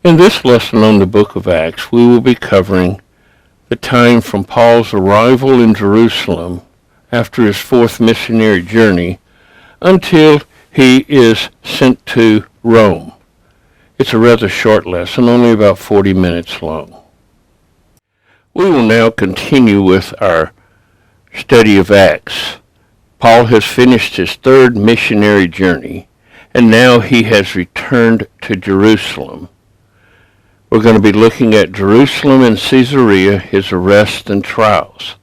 In this lesson on the book of Acts, we will be covering the time from Paul's arrival in Jerusalem after his fourth missionary journey until he is sent to Rome. It's a rather short lesson, only about 40 minutes long. We will now continue with our study of Acts. Paul has finished his third missionary journey, and now he has returned to Jerusalem. We're going to be looking at Jerusalem and Caesarea, his arrest and trials.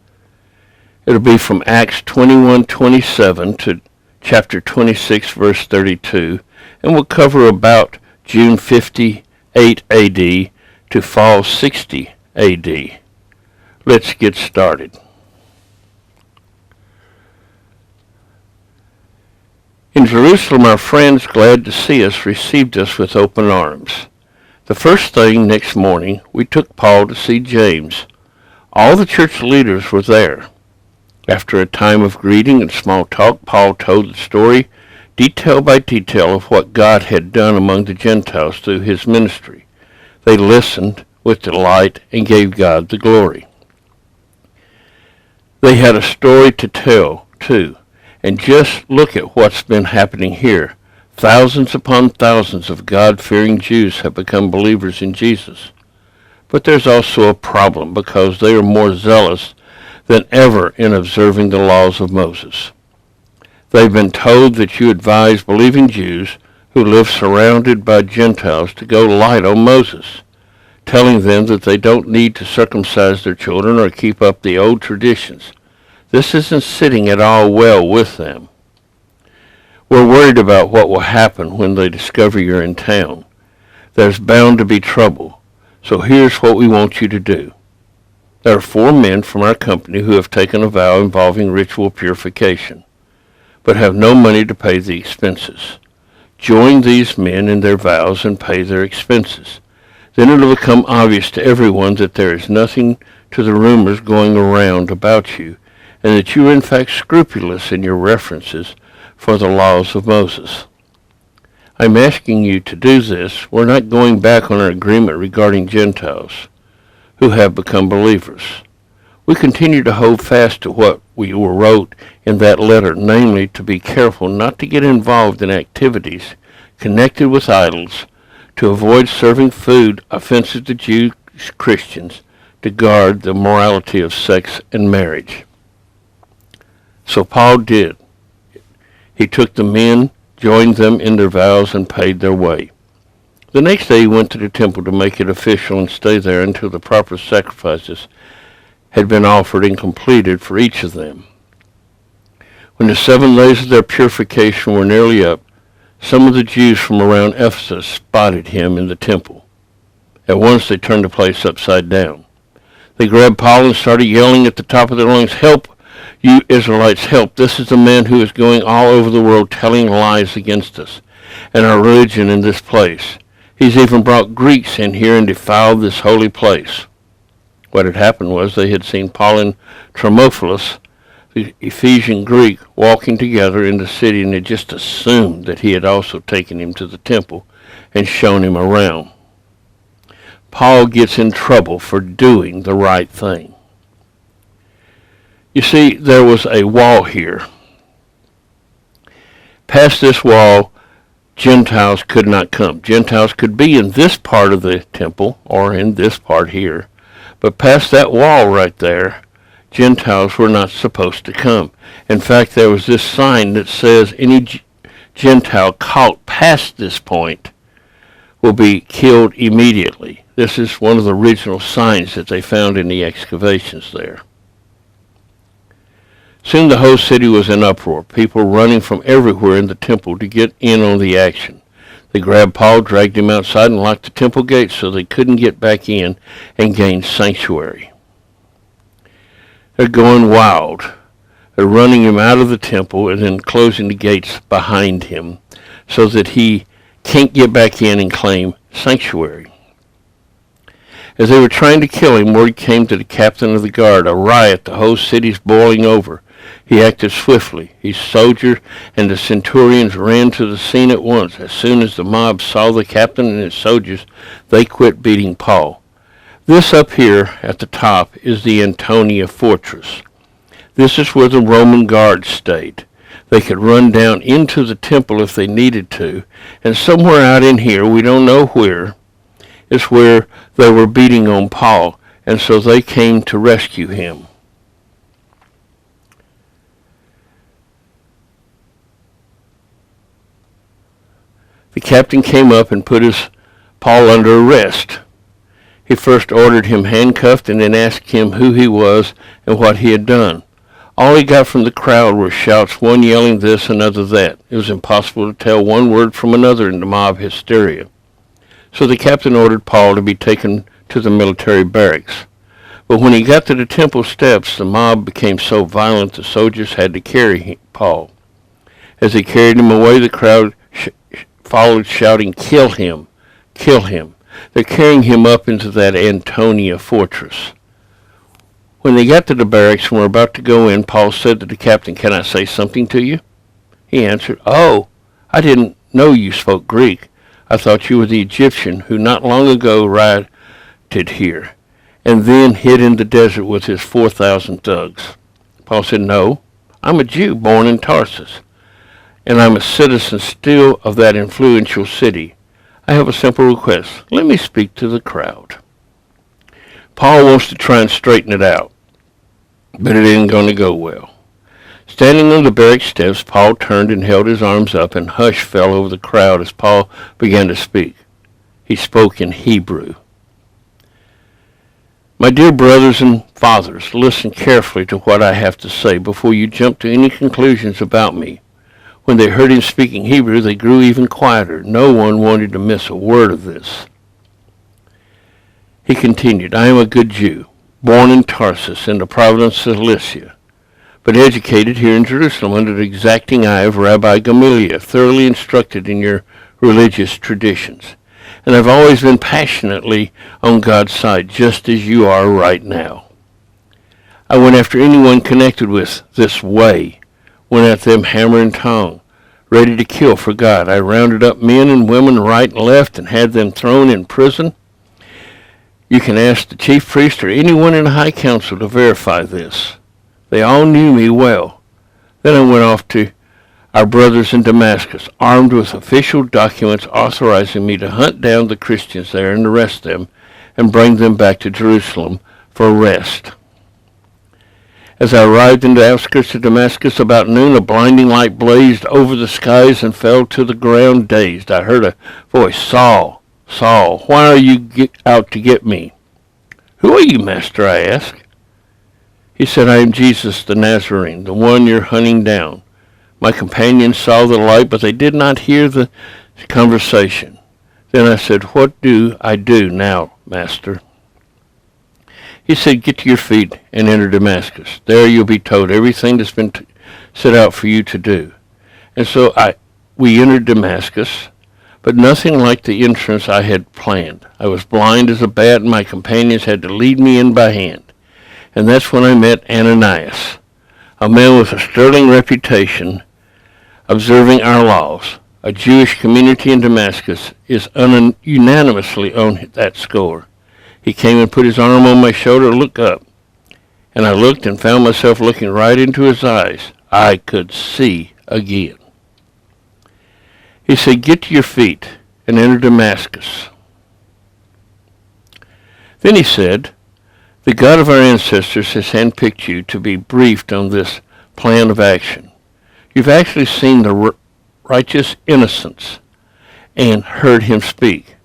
It'll be from Acts 21:27 to chapter 26, verse 32, and we'll cover about June 58 AD to fall 60 AD. Let's get started. In Jerusalem, our friends, glad to see us, received us with open arms. The first thing next morning, we took Paul to see James. All the church leaders were there. After a time of greeting and small talk, Paul told the story, detail by detail, of what God had done among the Gentiles through his ministry. They listened with delight and gave God the glory. They had a story to tell, too, and just look at what's been happening here. Thousands upon thousands of God-fearing Jews have become believers in Jesus. But there's also a problem because they are more zealous than ever in observing the laws of Moses. They've been told that you advise believing Jews who live surrounded by Gentiles to go light on Moses, telling them that they don't need to circumcise their children or keep up the old traditions. This isn't sitting at all well with them. We're worried about what will happen when they discover you're in town. There's bound to be trouble, so here's what we want you to do. There are 4 men from our company who have taken a vow involving ritual purification, but have no money to pay the expenses. Join these men in their vows and pay their expenses. Then it'll become obvious to everyone that there is nothing to the rumors going around about you, and that you are in fact scrupulous in your references for the laws of Moses. I'm asking you to do this. We're not going back on our agreement regarding Gentiles who have become believers. We continue to hold fast to what we wrote in that letter, namely to be careful not to get involved in activities connected with idols, to avoid serving food offensive to Jewish Christians, to guard the morality of sex and marriage. So Paul did. He took the men, joined them in their vows, and paid their way. The next day he went to the temple to make it official and stay there until the proper sacrifices had been offered and completed for each of them. When the 7 days of their purification were nearly up, some of the Jews from around Ephesus spotted him in the temple. At once they turned the place upside down. They grabbed Paul and started yelling at the top of their lungs, "Help! You Israelites, help! This is the man who is going all over the world telling lies against us and our religion in this place. He's even brought Greeks in here and defiled this holy place." What had happened was they had seen Paul and Trophimus, the Ephesian Greek, walking together in the city, and had just assumed that he had also taken him to the temple and shown him around. Paul gets in trouble for doing the right thing. You see, there was a wall here. Past this wall, Gentiles could not come. Gentiles could be in this part of the temple or in this part here, but past that wall right there, Gentiles were not supposed to come. In fact, there was this sign that says any Gentile caught past this point will be killed immediately. This is one of the original signs that they found in the excavations there. Soon the whole city was in uproar, people running from everywhere in the temple to get in on the action. They grabbed Paul, dragged him outside, and locked the temple gates so they couldn't get back in and gain sanctuary. They're going wild. They're running him out of the temple and then closing the gates behind him so that he can't get back in and claim sanctuary. As they were trying to kill him, word came to the captain of the guard, "A riot, the whole city's boiling over." He acted swiftly. His soldiers and the centurions ran to the scene at once. As soon as the mob saw the captain and his soldiers, they quit beating Paul. This up here at the top is the Antonia fortress. This is where the Roman guards stayed. They could run down into the temple if they needed to, and somewhere out in here, we don't know where, is where they were beating on Paul, and so they came to rescue him. The captain came up and put Paul under arrest. He first ordered him handcuffed and then asked him who he was and what he had done. All he got from the crowd were shouts, one yelling this, another that. It was impossible to tell one word from another in the mob hysteria. So the captain ordered Paul to be taken to the military barracks. But when he got to the temple steps, the mob became so violent the soldiers had to carry Paul. As they carried him away, the crowd followed, shouting, "Kill him! Kill him!" They're carrying him up into that Antonia fortress. When they got to the barracks and were about to go in, Paul said to the captain, "Can I say something to you?" He answered, "Oh, I didn't know you spoke Greek. I thought you were the Egyptian who not long ago rioted here and then hid in the desert with his 4,000 thugs." Paul said, "No, I'm a Jew born in Tarsus, and I'm a citizen still of that influential city. I have a simple request. Let me speak to the crowd." Paul wants to try and straighten it out, but it isn't going to go well. Standing on the barrack steps, Paul turned and held his arms up, and hush fell over the crowd as Paul began to speak. He spoke in Hebrew. "My dear brothers and fathers, listen carefully to what I have to say before you jump to any conclusions about me." When they heard him speaking Hebrew, they grew even quieter. No one wanted to miss a word of this. He continued, "I am a good Jew, born in Tarsus in the province of Cilicia, but educated here in Jerusalem under the exacting eye of Rabbi Gamaliel, thoroughly instructed in your religious traditions. And I've always been passionately on God's side, just as you are right now. I went after anyone connected with this way, went at them hammer and tongue, ready to kill for God. I rounded up men and women right and left and had them thrown in prison. You can ask the chief priest or anyone in the high council to verify this. They all knew me well. Then I went off to our brothers in Damascus, armed with official documents authorizing me to hunt down the Christians there and arrest them and bring them back to Jerusalem for arrest. As I arrived in the outskirts of Damascus about noon, a blinding light blazed over the skies and fell to the ground dazed. I heard a voice, 'Saul, Saul, why are you out to get me?' 'Who are you, Master?' I asked. He said, 'I am Jesus the Nazarene, the one you're hunting down.' My companions saw the light, but they did not hear the conversation. Then I said, 'What do I do now, Master?' He said, 'Get to your feet and enter Damascus. There you'll be told everything that's been set out for you to do.' And so we entered Damascus, but nothing like the entrance I had planned. I was blind as a bat, and my companions had to lead me in by hand. And that's when I met Ananias, a man with a sterling reputation observing our laws. A Jewish community in Damascus is unanimously on that score. He came and put his arm on my shoulder. 'Look up.' And I looked and found myself looking right into his eyes. I could see again. He said, 'Get to your feet and enter Damascus.' Then he said, 'The God of our ancestors has handpicked you to be briefed on this plan of action. You've actually seen the righteous innocence and heard him speak.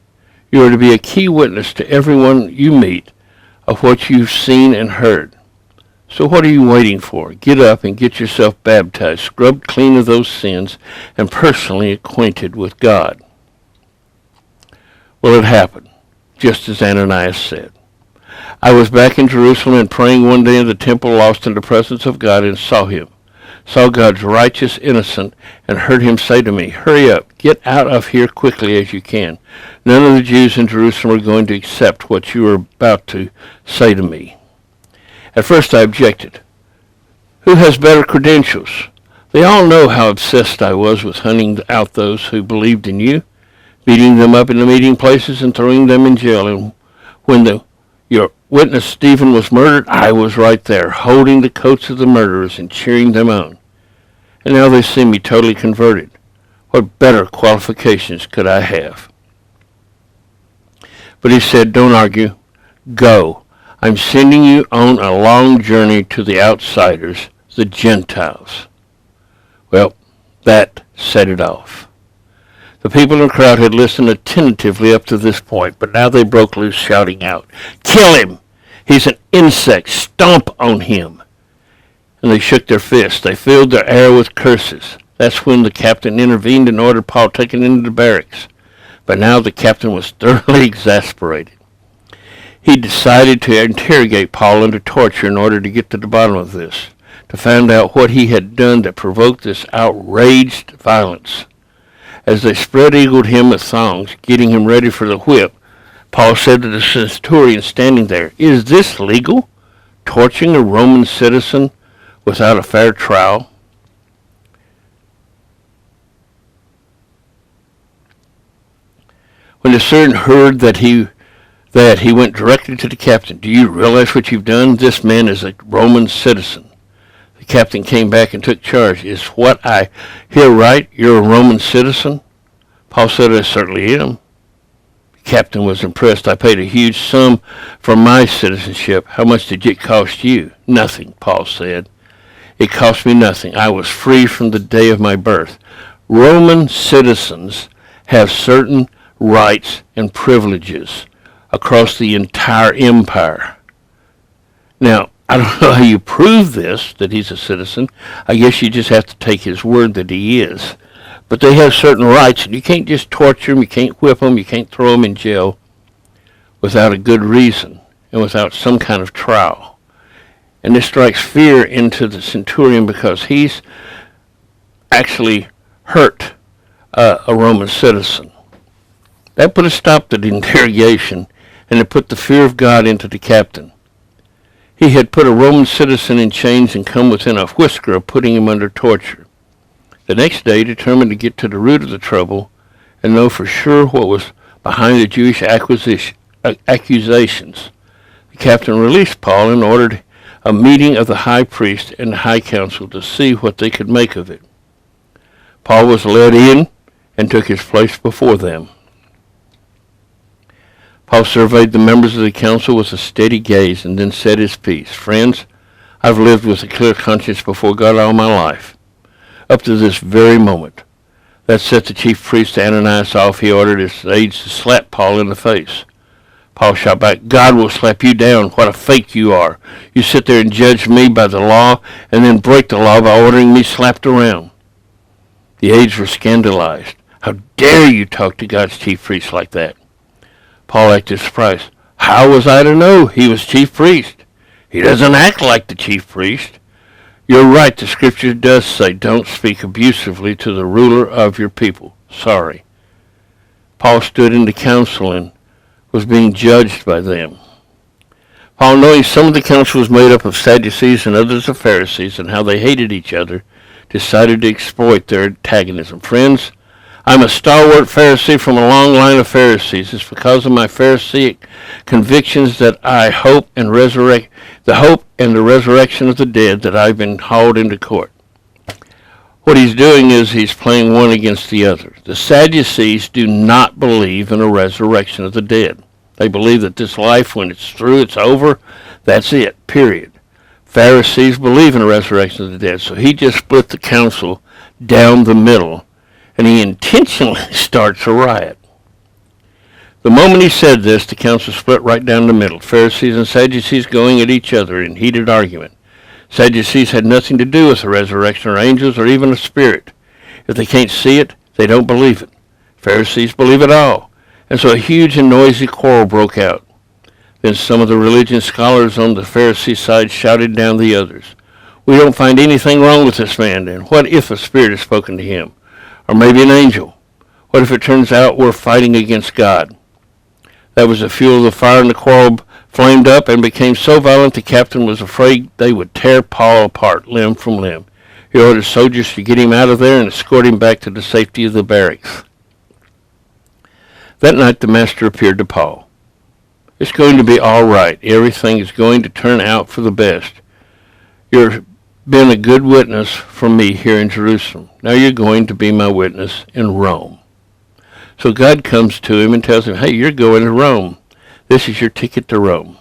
You are to be a key witness to everyone you meet of what you've seen and heard. So what are you waiting for? Get up and get yourself baptized, scrubbed clean of those sins, and personally acquainted with God.' Well, it happened, just as Ananias said. I was back in Jerusalem and praying one day in the temple, lost in the presence of God, and saw God's righteous innocent, and heard him say to me, 'Hurry up, get out of here quickly as you can. None of the Jews in Jerusalem are going to accept what you are about to say to me.' At first I objected. Who has better credentials? They all know how obsessed I was with hunting out those who believed in you, beating them up in the meeting places and throwing them in jail. And when your witness Stephen was murdered, I was right there, holding the coats of the murderers and cheering them on. And now they see me totally converted. What better qualifications could I have? But he said, don't argue. Go. I'm sending you on a long journey to the outsiders, the Gentiles. Well, that set it off. The people in the crowd had listened attentively up to this point, but now they broke loose shouting out, kill him! He's an insect! Stomp on him! And they shook their fists. They filled their air with curses. That's when the captain intervened and ordered Paul taken into the barracks. But now the captain was thoroughly exasperated. He decided to interrogate Paul under torture in order to get to the bottom of this, to find out what he had done that provoked this outraged violence. As they spread-eagled him with thongs, getting him ready for the whip, Paul said to the centurion standing there, is this legal? Torturing a Roman citizen without a fair trial? When the sergeant heard that he went directly to the captain. Do you realize what you've done? This man is a Roman citizen. The captain came back and took charge. Is what I hear right? You're a Roman citizen? Paul said, I certainly am. The captain was impressed. I paid a huge sum for my citizenship. How much did it cost you? Nothing, Paul said. It cost me nothing. I was free from the day of my birth. Roman citizens have certain rights and privileges across the entire empire. Now, I don't know how you prove this, that he's a citizen. I guess you just have to take his word that he is. But they have certain rights, and you can't just torture them, you can't whip them, you can't throw them in jail without a good reason and without some kind of trial. And this strikes fear into the centurion because he's actually hurt a Roman citizen. That put a stop to the interrogation, and it put the fear of God into the captain. He had put a Roman citizen in chains and come within a whisker of putting him under torture. The next day, determined to get to the root of the trouble and know for sure what was behind the Jewish accusations, the captain released Paul and ordered a meeting of the high priest and the high council to see what they could make of it. Paul was led in and took his place before them. Paul surveyed the members of the council with a steady gaze and then said his piece. Friends, I've lived with a clear conscience before God all my life, up to this very moment. That set the chief priest Ananias off. He ordered his aides to slap Paul in the face. Paul shot back, God will slap you down. What a fake you are. You sit there and judge me by the law and then break the law by ordering me slapped around. The aides were scandalized. How dare you talk to God's chief priest like that? Paul acted surprised. How was I to know he was chief priest? He doesn't act like the chief priest. You're right, the scripture does say, don't speak abusively to the ruler of your people. Sorry. Paul stood in the council and was being judged by them. Paul, knowing some of the council was made up of Sadducees and others of Pharisees and how they hated each other, decided to exploit their antagonism. Friends, I'm a stalwart Pharisee from a long line of Pharisees. It's because of my Pharisaic convictions that I hope and the hope and the resurrection of the dead that I've been hauled into court. What he's doing is he's playing one against the other. The Sadducees do not believe in a resurrection of the dead. They believe that this life, when it's through, it's over, that's it, period. Pharisees believe in a resurrection of the dead, so he just split the council down the middle, and he intentionally starts a riot. The moment he said this, the council split right down the middle, Pharisees and Sadducees going at each other in heated argument. Sadducees had nothing to do with the resurrection or angels or even a spirit. If they can't see it, they don't believe it. Pharisees believe it all. And so a huge and noisy quarrel broke out. Then some of the religion scholars on the Pharisee side shouted down the others. We don't find anything wrong with this man, then. What if a spirit has spoken to him? Or maybe an angel? What if it turns out we're fighting against God? That was the fuel of the fire, and the quarrel flamed up and became so violent the captain was afraid they would tear Paul apart limb from limb. He ordered soldiers to get him out of there and escort him back to the safety of the barracks. That night the master appeared to Paul. It's going to be all right. Everything is going to turn out for the best. You've been a good witness for me here in Jerusalem. Now you're going to be my witness in Rome. So God comes to him and tells him, hey, you're going to Rome. This is your ticket to Rome.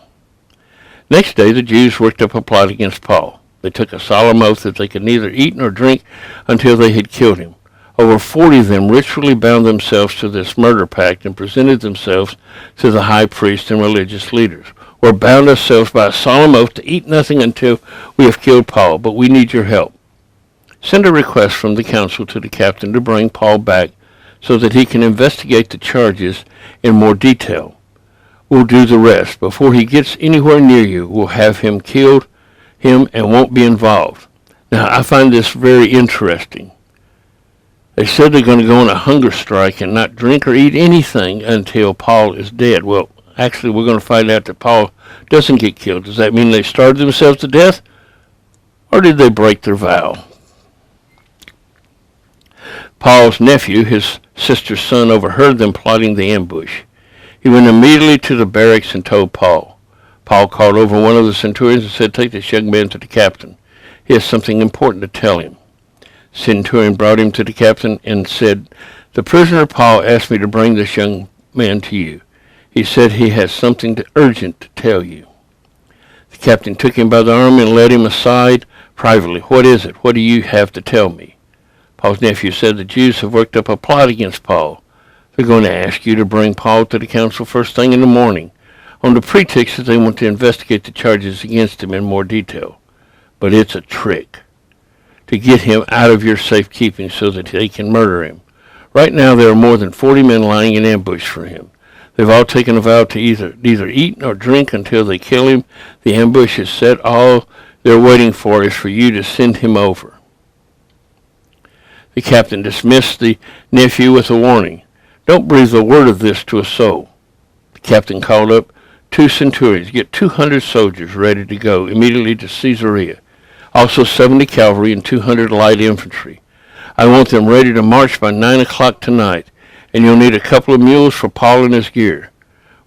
Next day, the Jews worked up a plot against Paul. They took a solemn oath that they could neither eat nor drink until they had killed him. Over 40 of them ritually bound themselves to this murder pact and presented themselves to the high priest and religious leaders. We're bound ourselves by a solemn oath to eat nothing until we have killed Paul, but we need your help. Send a request from the council to the captain to bring Paul back so that he can investigate the charges in more detail. We'll do the rest. Before he gets anywhere near you, we'll have him killed, and won't be involved. Now, I find this very interesting. They said they're going to go on a hunger strike and not drink or eat anything until Paul is dead. Well, actually, we're going to find out that Paul doesn't get killed. Does that mean they starved themselves to death? Or did they break their vow? Paul's nephew, his sister's son, overheard them plotting the ambush. He went immediately to the barracks and told Paul. Paul called over one of the centurions and said, take this young man to the captain. He has something important to tell him. Centurion brought him to the captain and said, the prisoner Paul asked me to bring this young man to you. He said he has something urgent to tell you. The captain took him by the arm and led him aside privately. What is it? What do you have to tell me? Paul's nephew said, the Jews have worked up a plot against Paul. They're going to ask you to bring Paul to the council first thing in the morning, on the pretext that they want to investigate the charges against him in more detail. But it's a trick to get him out of your safekeeping so that they can murder him. Right now there are more than 40 men lying in ambush for him. They've all taken a vow to neither eat nor drink until they kill him. The ambush is set. All they're waiting for is for you to send him over. The captain dismissed the nephew with a warning. Don't breathe a word of this to a soul. The captain called up 2 centurions. Get 200 soldiers ready to go immediately to Caesarea. Also 70 cavalry and 200 light infantry. I want them ready to march by 9 o'clock tonight, and you'll need a couple of mules for Paul and his gear.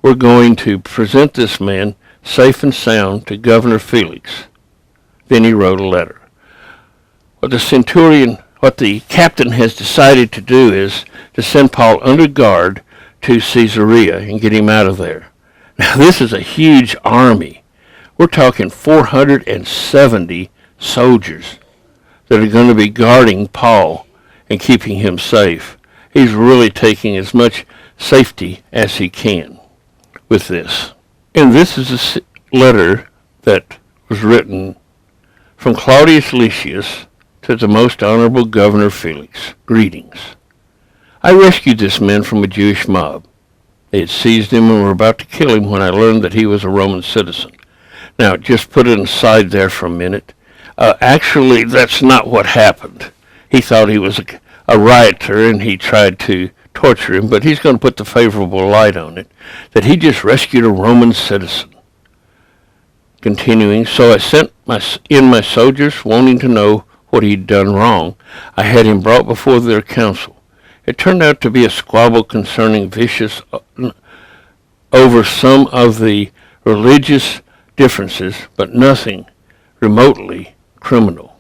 We're going to present this man, safe and sound, to Governor Felix. Then he wrote a letter. What the captain has decided to do is to send Paul under guard to Caesarea and get him out of there. Now, this is a huge army. We're talking 470 soldiers that are going to be guarding Paul and keeping him safe. He's really taking as much safety as he can with this. And this is a letter that was written from Claudius Lysias to the most honorable Governor Felix. Greetings. I rescued this man from a Jewish mob. They had seized him and were about to kill him when I learned that he was a Roman citizen. Now, just put it aside there for a minute. Actually, that's not what happened. He thought he was a rioter, and he tried to torture him, but he's going to put the favorable light on it, that he just rescued a Roman citizen. Continuing, so I sent in my soldiers, wanting to know what he'd done wrong. I had him brought before their council. It turned out to be a squabble concerning vicious over some of the religious differences, but nothing remotely criminal.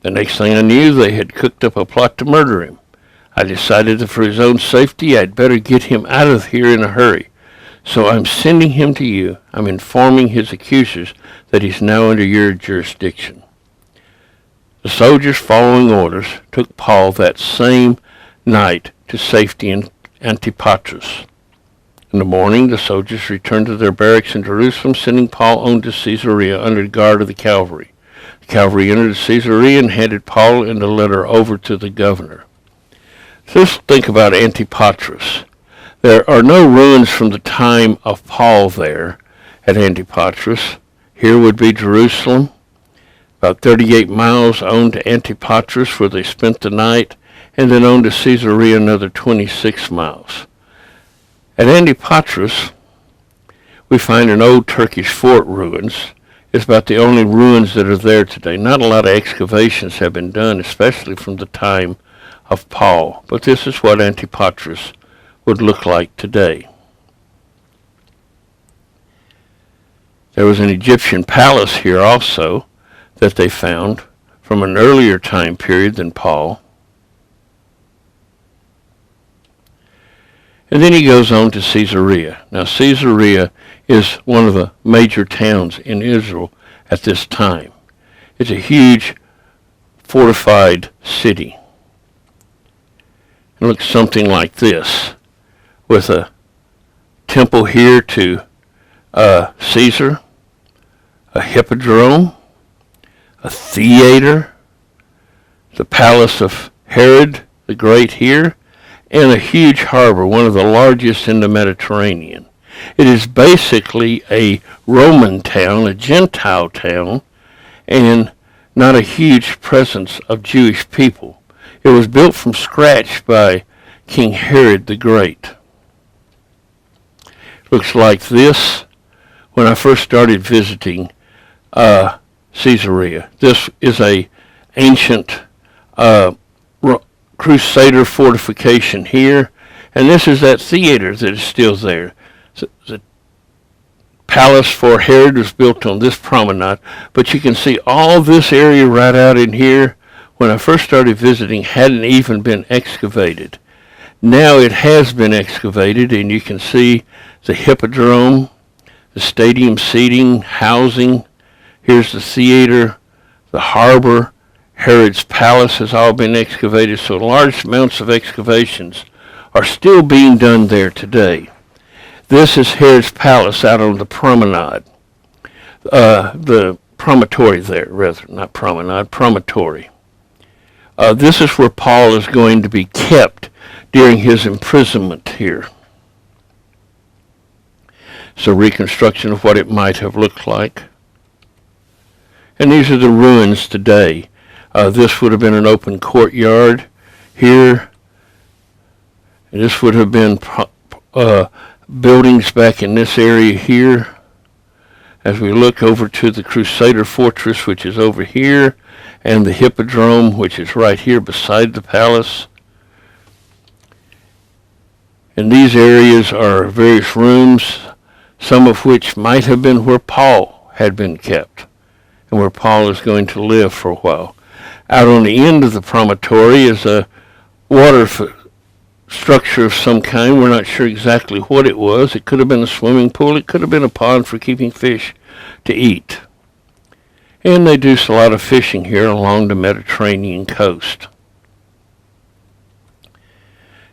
The next thing I knew, they had cooked up a plot to murder him. I decided that for his own safety, I'd better get him out of here in a hurry. So I'm sending him to you. I'm informing his accusers that he's now under your jurisdiction. The soldiers, following orders, took Paul that same night to safety in Antipatris. In the morning, the soldiers returned to their barracks in Jerusalem, sending Paul on to Caesarea under guard of the cavalry. The cavalry entered Caesarea and handed Paul and the letter over to the governor. So let's think about Antipatris. There are no ruins from the time of Paul there at Antipatris. Here would be Jerusalem, about 38 miles on to Antipatris, where they spent the night, and then on to Caesarea, another 26 miles. At Antipatris we find an old Turkish fort ruins. It's about the only ruins that are there today. Not a lot of excavations have been done, especially from the time of Paul. But this is what Antipatris would look like today. There was an Egyptian palace here also that they found from an earlier time period than Paul. And then he goes on to Caesarea. Now, Caesarea is one of the major towns in Israel at this time. It's a huge fortified city. It looks something like this, with a temple here to Caesar, a hippodrome, a theater, the palace of Herod the Great here, and a huge harbor, one of the largest in the Mediterranean. It is basically a Roman town, a Gentile town, and not a huge presence of Jewish people. It was built from scratch by King Herod the Great. Looks like this when I first started visiting Caesarea. This is a ancient Crusader fortification here, and this is that theater that is still there. The palace for Herod was built on this promenade, but you can see all this area right out in here, when I first started visiting, hadn't even been excavated. Now it has been excavated, and you can see the hippodrome, the stadium seating, housing. Here's the theater, the harbor. Herod's palace has all been excavated, so large amounts of excavations are still being done there today. This is Herod's palace out on the promenade. The promontory there, rather, not promenade, promontory. This is where Paul is going to be kept during his imprisonment here. It's a reconstruction of what it might have looked like. And these are the ruins today. This would have been an open courtyard here. And this would have been buildings back in this area here. As we look over to the Crusader fortress, which is over here, and the hippodrome, which is right here beside the palace. And these areas are various rooms, some of which might have been where Paul had been kept, and where Paul is going to live for a while. Out on the end of the promontory is a water structure of some kind. We're not sure exactly what it was. It could have been a swimming pool. It could have been a pond for keeping fish to eat. And they do a lot of fishing here along the Mediterranean coast.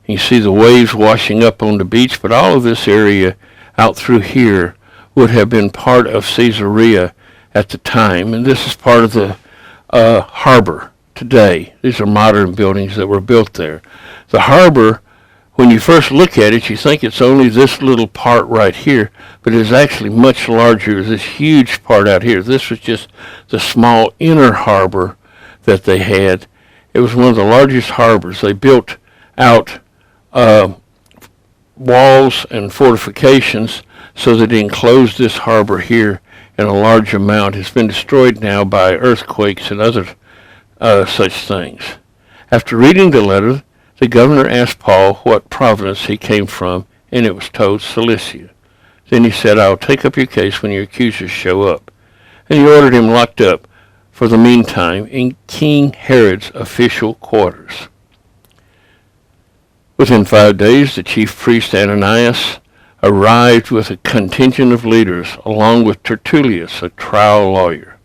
You see the waves washing up on the beach, but all of this area out through here would have been part of Caesarea at the time. And this is part of the harbor today. These are modern buildings that were built there. The harbor, when you first look at it, you think it's only this little part right here, but it is actually much larger. This huge part out here. This was just the small inner harbor that they had. It was one of the largest harbors. They built out walls and fortifications so that it enclosed this harbor here in a large amount. It's been destroyed now by earthquakes and other such things. After reading the letter, the governor asked Paul what province he came from, and it was told Cilicia. Then he said, "I'll take up your case when your accusers show up." And he ordered him locked up for the meantime in King Herod's official quarters. Within 5 days, the chief priest Ananias arrived with a contingent of leaders, along with Tertullius, a trial lawyer.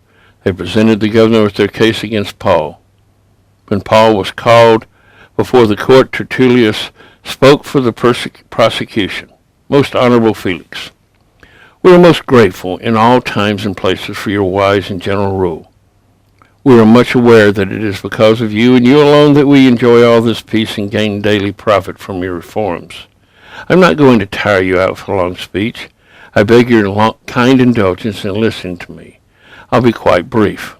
They presented the governor with their case against Paul. When Paul was called before the court, Tertullius spoke for the prosecution. "Most honorable Felix, we are most grateful in all times and places for your wise and general rule. We are much aware that it is because of you and you alone that we enjoy all this peace and gain daily profit from your reforms. I'm not going to tire you out with a long speech. I beg your kind indulgence in listening to me. I'll be quite brief.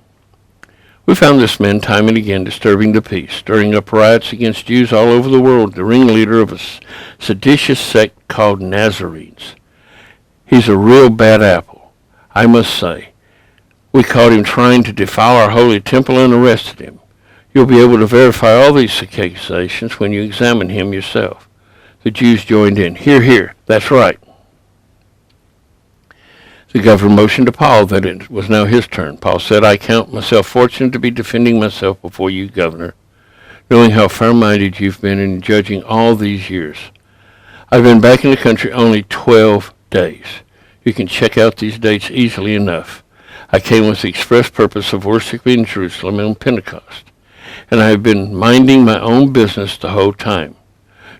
We found this man time and again disturbing the peace, stirring up riots against Jews all over the world, the ringleader of a seditious sect called Nazarenes. He's a real bad apple, I must say. We caught him trying to defile our holy temple and arrested him. You'll be able to verify all these accusations when you examine him yourself." The Jews joined in. "Hear, hear. That's right." The governor motioned to Paul that it was now his turn. Paul said, "I count myself fortunate to be defending myself before you, Governor, knowing how fair-minded you've been in judging all these years. I've been back in the country only 12 days. You can check out these dates easily enough. I came with the express purpose of worshiping in Jerusalem on Pentecost, and I have been minding my own business the whole time.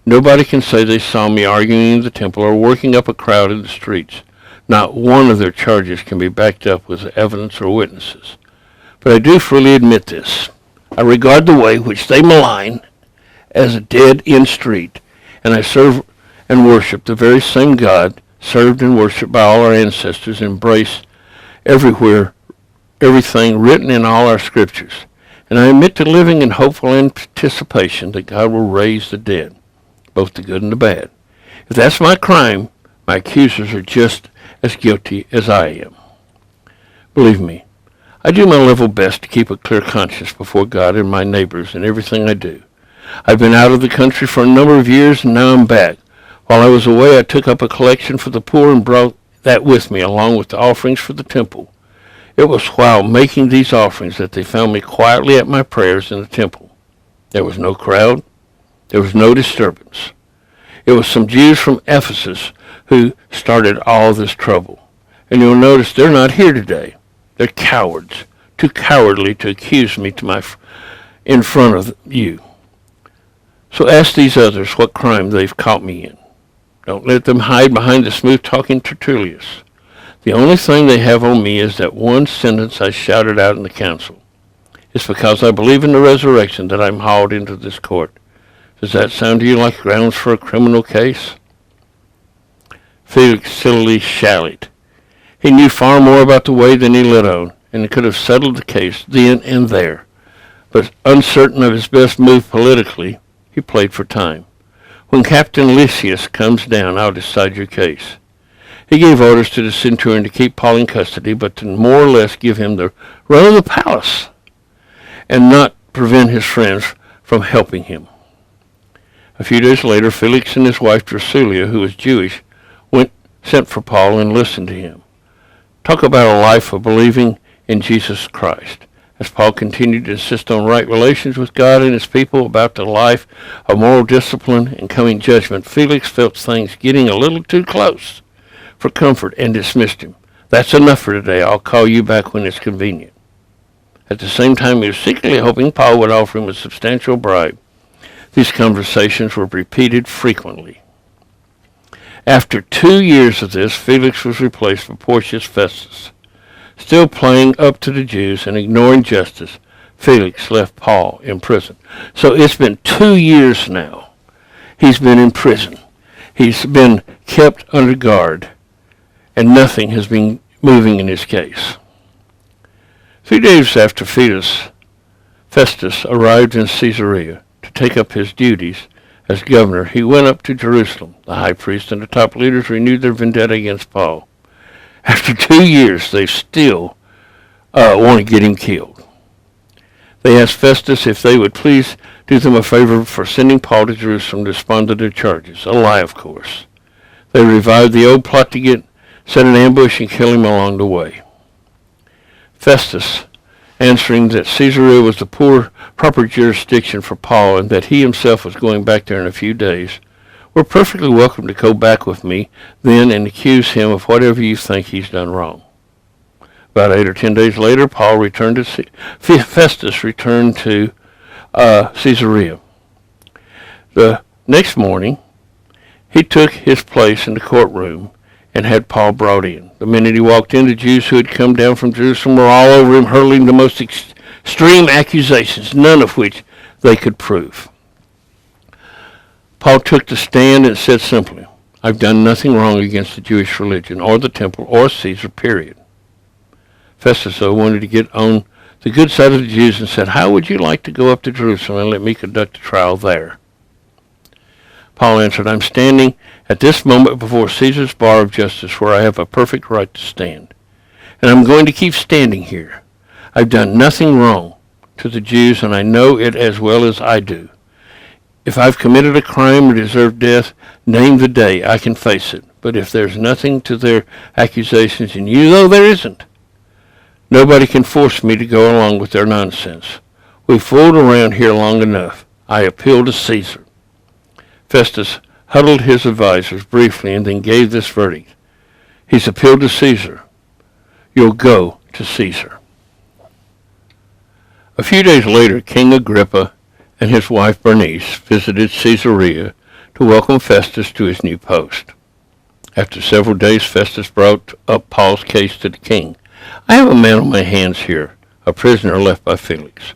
Nobody can say they saw me arguing in the temple or working up a crowd in the streets. Not one of their charges can be backed up with evidence or witnesses. But I do freely admit this. I regard the way which they malign as a dead-end street, and I serve and worship the very same God served and worshipped by all our ancestors, embrace everywhere everything written in all our scriptures. And I admit to living in hopeful anticipation that God will raise the dead, both the good and the bad. If that's my crime, my accusers are just as guilty as I am. Believe me, I do my level best to keep a clear conscience before God and my neighbors in everything I do. I've been out of the country for a number of years, and now I'm back. While I was away, I took up a collection for the poor and brought that with me, along with the offerings for the temple. It was while making these offerings that they found me quietly at my prayers in the temple. There was no crowd. There was no disturbance. It was some Jews from Ephesus who started all this trouble. And you'll notice they're not here today. They're cowards, too cowardly to accuse me in front of you. So ask these others what crime they've caught me in. Don't let them hide behind the smooth-talking Tertullus. The only thing they have on me is that one sentence I shouted out in the council. It's because I believe in the resurrection that I'm hauled into this court. Does that sound to you like grounds for a criminal case?" Felix sillily shallowed. He knew far more about the way than he let on, and could have settled the case then and there. But uncertain of his best move politically, he played for time. "When Captain Lysias comes down, I'll decide your case." He gave orders to the centurion to keep Paul in custody, but to more or less give him the run of the palace, and not prevent his friends from helping him. A few days later, Felix and his wife Drusilla, who was Jewish, sent for Paul and listened to him. Talk about a life of believing in Jesus Christ. As Paul continued to insist on right relations with God and his people, about the life of moral discipline and coming judgment, Felix felt things getting a little too close for comfort and dismissed him. "That's enough for today. I'll call you back when it's convenient." At the same time, he was secretly hoping Paul would offer him a substantial bribe. These conversations were repeated frequently. After 2 years of this, Felix was replaced by Porcius Festus. Still playing up to the Jews and ignoring justice, Felix left Paul in prison. So it's been 2 years now. He's been in prison. He's been kept under guard, and nothing has been moving in his case. 3 days after Festus arrived in Caesarea to take up his duties as governor, he went up to Jerusalem. The high priest and the top leaders renewed their vendetta against Paul. After 2 years, they still want to get him killed. They asked Festus if they would please do them a favor for sending Paul to Jerusalem to respond to their charges. A lie, of course. They revived the old plot to set an ambush and kill him along the way. Festus, answering that Caesarea was the proper jurisdiction for Paul and that he himself was going back there in a few days, "We're perfectly welcome to go back with me then and accuse him of whatever you think he's done wrong." About 8 or 10 days later, Festus returned to Caesarea. The next morning, he took his place in the courtroom and had Paul brought in. The minute he walked in, the Jews who had come down from Jerusalem were all over him, hurling the most extreme accusations, none of which they could prove. Paul took the stand and said simply, "I've done nothing wrong against the Jewish religion or the temple or Caesar, period." Festus, though, wanted to get on the good side of the Jews and said, "How would you like to go up to Jerusalem and let me conduct a trial there?" Paul answered, I'm standing at this moment before Caesar's bar of justice, where I have a perfect right to stand. And I'm going to keep standing here. I've done nothing wrong to the Jews, and I know it as well as I do. If I've committed a crime or deserved death, name the day. I can face it. But if there's nothing to their accusations, and you know there isn't, nobody can force me to go along with their nonsense. We've fooled around here long enough. I appeal to Caesar. Festus huddled his advisers briefly and then gave this verdict. He's appealed to Caesar. You'll go to Caesar. A few days later, King Agrippa and his wife Bernice visited Caesarea to welcome Festus to his new post. After several days, Festus brought up Paul's case to the king. I have a man on my hands here, a prisoner left by Felix.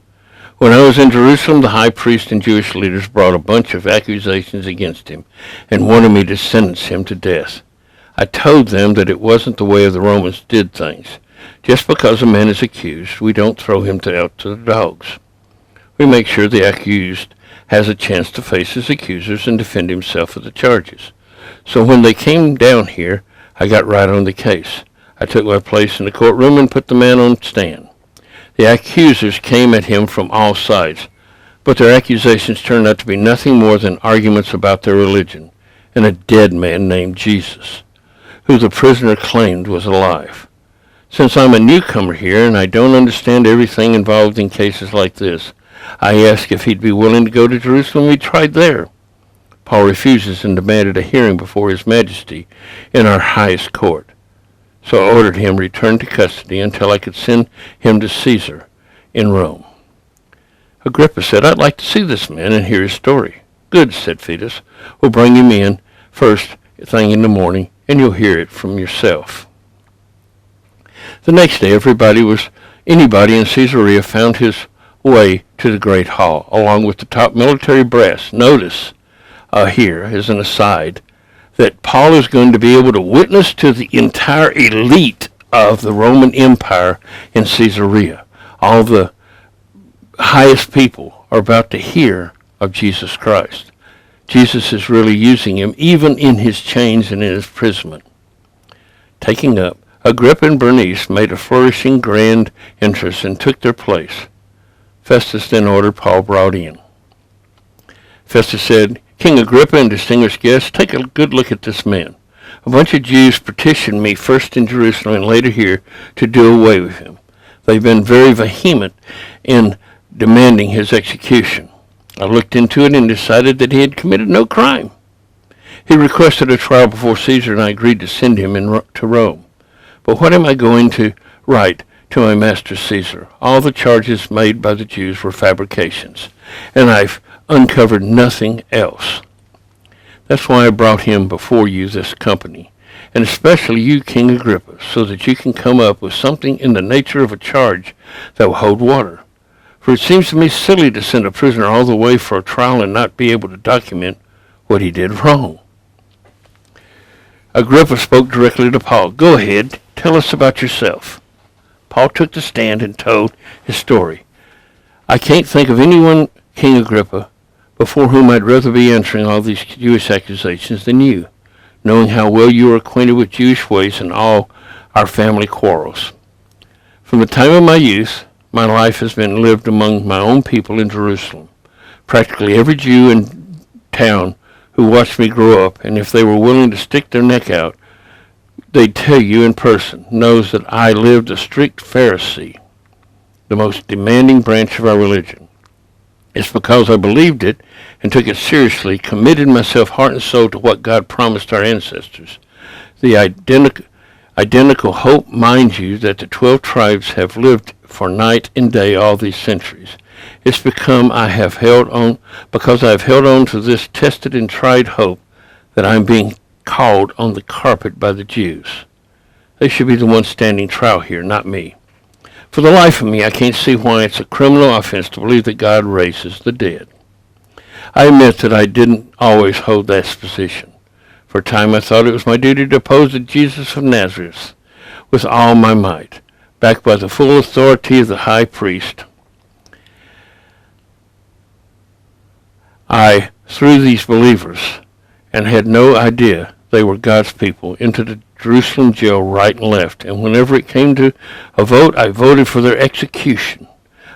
When I was in Jerusalem, the high priest and Jewish leaders brought a bunch of accusations against him and wanted me to sentence him to death. I told them that it wasn't the way of the Romans did things. Just because a man is accused, we don't throw him out to the dogs. We make sure the accused has a chance to face his accusers and defend himself of the charges. So when they came down here, I got right on the case. I took my place in the courtroom and put the man on stand. The accusers came at him from all sides, but their accusations turned out to be nothing more than arguments about their religion and a dead man named Jesus, who the prisoner claimed was alive. Since I'm a newcomer here and I don't understand everything involved in cases like this, I asked if he'd be willing to go to Jerusalem and be tried there. Paul refuses and demanded a hearing before His Majesty in our highest court. So I ordered him returned to custody until I could send him to Caesar in Rome. Agrippa said, I'd like to see this man and hear his story. Good, said Festus. We'll bring him in first thing in the morning, and you'll hear it from yourself. The next day, anybody in Caesarea found his way to the great hall, along with the top military brass. Notice here, as an aside, that Paul is going to be able to witness to the entire elite of the Roman Empire in Caesarea. All the highest people are about to hear of Jesus Christ. Jesus is really using him, even in his chains and in his imprisonment. Taking up, Agrippa and Bernice made a flourishing grand entrance and took their place. Festus then ordered Paul brought in. Festus said, King Agrippa and distinguished guests, take a good look at this man. A bunch of Jews petitioned me first in Jerusalem and later here to do away with him. They've been very vehement in demanding his execution. I looked into it and decided that he had committed no crime. He requested a trial before Caesar, and I agreed to send him to Rome. But what am I going to write to my master Caesar? All the charges made by the Jews were fabrications, and I've uncovered nothing else. That's why I brought him before you, this company, and especially you, King Agrippa, so that you can come up with something in the nature of a charge that will hold water. For it seems to me silly to send a prisoner all the way for a trial and not be able to document what he did wrong. Agrippa spoke directly to Paul. Go ahead, tell us about yourself. Paul took the stand and told his story. I can't think of anyone, King Agrippa, before whom I'd rather be answering all these Jewish accusations than you, knowing how well you are acquainted with Jewish ways and all our family quarrels. From the time of my youth, my life has been lived among my own people in Jerusalem. Practically every Jew in town who watched me grow up, and if they were willing to stick their neck out, they'd tell you in person, knows that I lived a strict Pharisee, the most demanding branch of our religion. It's because I believed it and took it seriously, committed myself heart and soul to what God promised our ancestors. The identical hope, mind you, that the 12 tribes have lived for night and day all these centuries. It's because I have held on to this tested and tried hope that I'm being called on the carpet by the Jews. They should be the ones standing trial here, not me. For the life of me, I can't see why it's a criminal offense to believe that God raises the dead. I admit that I didn't always hold that position. For a time I thought it was my duty to oppose the Jesus of Nazareth with all my might, backed by the full authority of the high priest. Through these believers, and had no idea they were God's people, into the Jerusalem jail right and left. And whenever it came to a vote, I voted for their execution.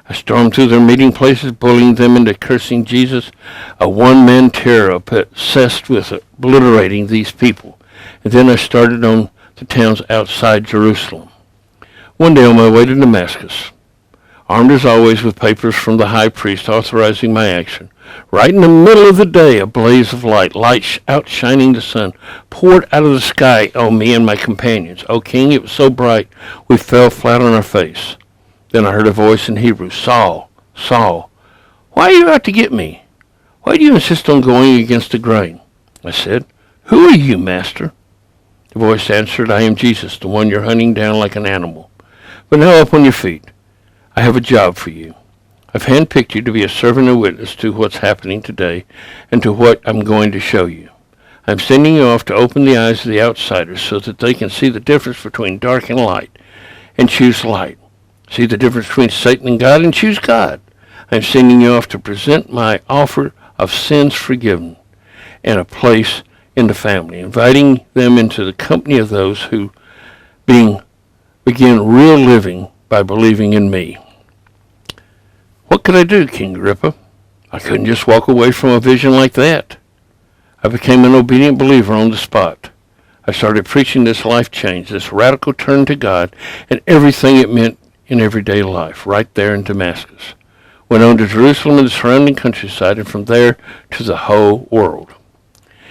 I stormed through their meeting places, bullying them into cursing Jesus, a one-man terror obsessed with obliterating these people. And then I started on the towns outside Jerusalem. One day on my way to Damascus, armed as always with papers from the high priest authorizing my action, right in the middle of the day, a blaze of light outshining the sun, poured out of the sky on me and my companions. O king, it was so bright we fell flat on our face. Then I heard a voice in Hebrew, Saul, Saul, why are you out to get me? Why do you insist on going against the grain? I said, Who are you, master? The voice answered, I am Jesus, the one you're hunting down like an animal. But now up on your feet. I have a job for you. I've handpicked you to be a servant and witness to what's happening today and to what I'm going to show you. I'm sending you off to open the eyes of the outsiders so that they can see the difference between dark and light and choose light. See the difference between Satan and God and choose God. I'm sending you off to present my offer of sins forgiven and a place in the family, inviting them into the company of those who begin real living by believing in me. What could I do, King Agrippa? I couldn't just walk away from a vision like that. I became an obedient believer on the spot. I started preaching this life change, this radical turn to God, and everything it meant in everyday life, right there in Damascus. Went on to Jerusalem and the surrounding countryside, and from there to the whole world.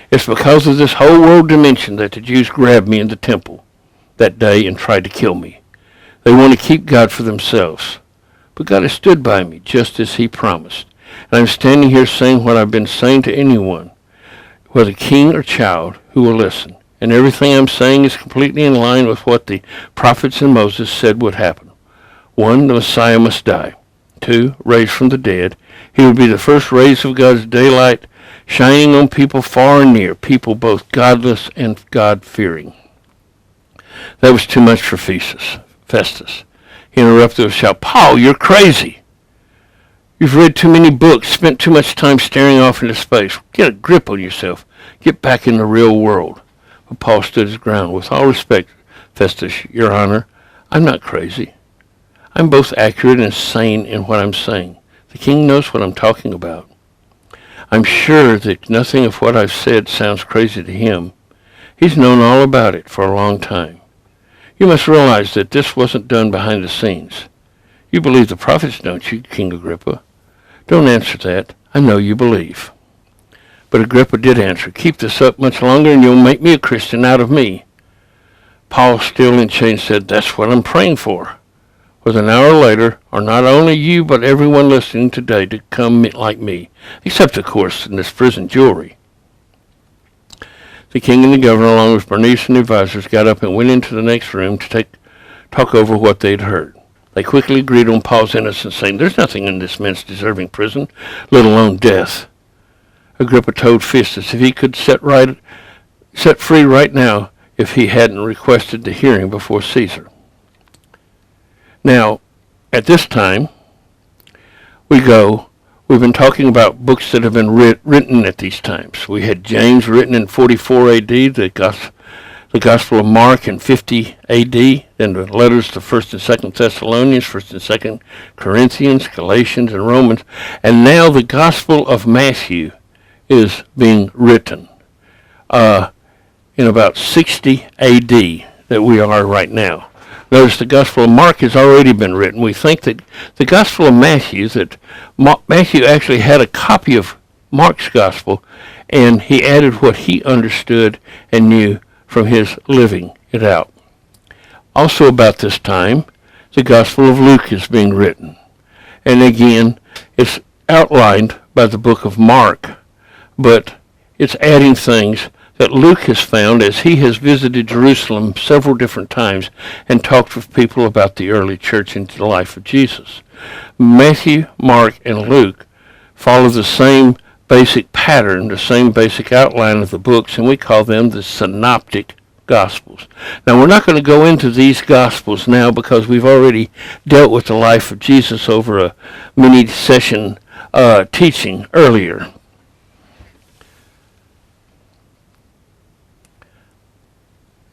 It's because of this whole world dimension that the Jews grabbed me in the temple that day and tried to kill me. They want to keep God for themselves. But God has stood by me just as he promised. And I'm standing here saying what I've been saying to anyone, whether king or child, who will listen. And everything I'm saying is completely in line with what the prophets and Moses said would happen. 1, the Messiah must die. 2, raised from the dead. He would be the first rays of God's daylight shining on people far and near, people both godless and God-fearing. That was too much for Festus. He interrupted with a shout, Paul, you're crazy. You've read too many books, spent too much time staring off into space. Get a grip on yourself. Get back in the real world. But Paul stood his ground. With all respect, Festus, your honor, I'm not crazy. I'm both accurate and sane in what I'm saying. The king knows what I'm talking about. I'm sure that nothing of what I've said sounds crazy to him. He's known all about it for a long time. You must realize that this wasn't done behind the scenes. You believe the prophets, don't you, King Agrippa? Don't answer that. I know you believe. But Agrippa did answer, keep this up much longer and you'll make me a Christian out of me. Paul, still in chains, said, that's what I'm praying for. With an hour later, are not only you but everyone listening today to come like me, except, of course, in this prison jewelry. The king and the governor, along with Bernice and the advisors, got up and went into the next room to talk over what they'd heard. They quickly agreed on Paul's innocence, saying, there's nothing in this man's deserving prison, let alone death. Agrippa told Festus if he could set free right now if he hadn't requested the hearing before Caesar. Now, at this time, we've been talking about books that have been written at these times. We had James written in 44 A.D., the Gospel of Mark in 50 A.D., then the letters to 1st and 2nd Thessalonians, 1st and 2nd Corinthians, Galatians, and Romans. And now the Gospel of Matthew is being written in about 60 A.D. that we are right now. Notice the Gospel of Mark has already been written. We think that the Gospel of Matthew, Matthew actually had a copy of Mark's Gospel, and he added what he understood and knew from his living it out. Also about this time, the Gospel of Luke is being written. And again, it's outlined by the book of Mark, but it's adding things that Luke has found as he has visited Jerusalem several different times and talked with people about the early church and the life of Jesus. Matthew, Mark, and Luke follow the same basic pattern, the same basic outline of the books, and we call them the synoptic Gospels. Now, we're not going to go into these Gospels now because we've already dealt with the life of Jesus over a mini-session teaching earlier.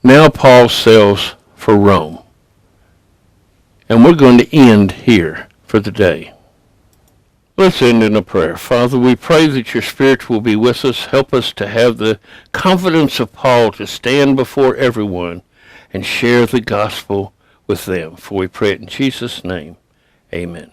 Now Paul sails for Rome. And we're going to end here for the day. Let's end in a prayer. Father, we pray that your Spirit will be with us. Help us to have the confidence of Paul to stand before everyone and share the gospel with them. For we pray it in Jesus' name. Amen.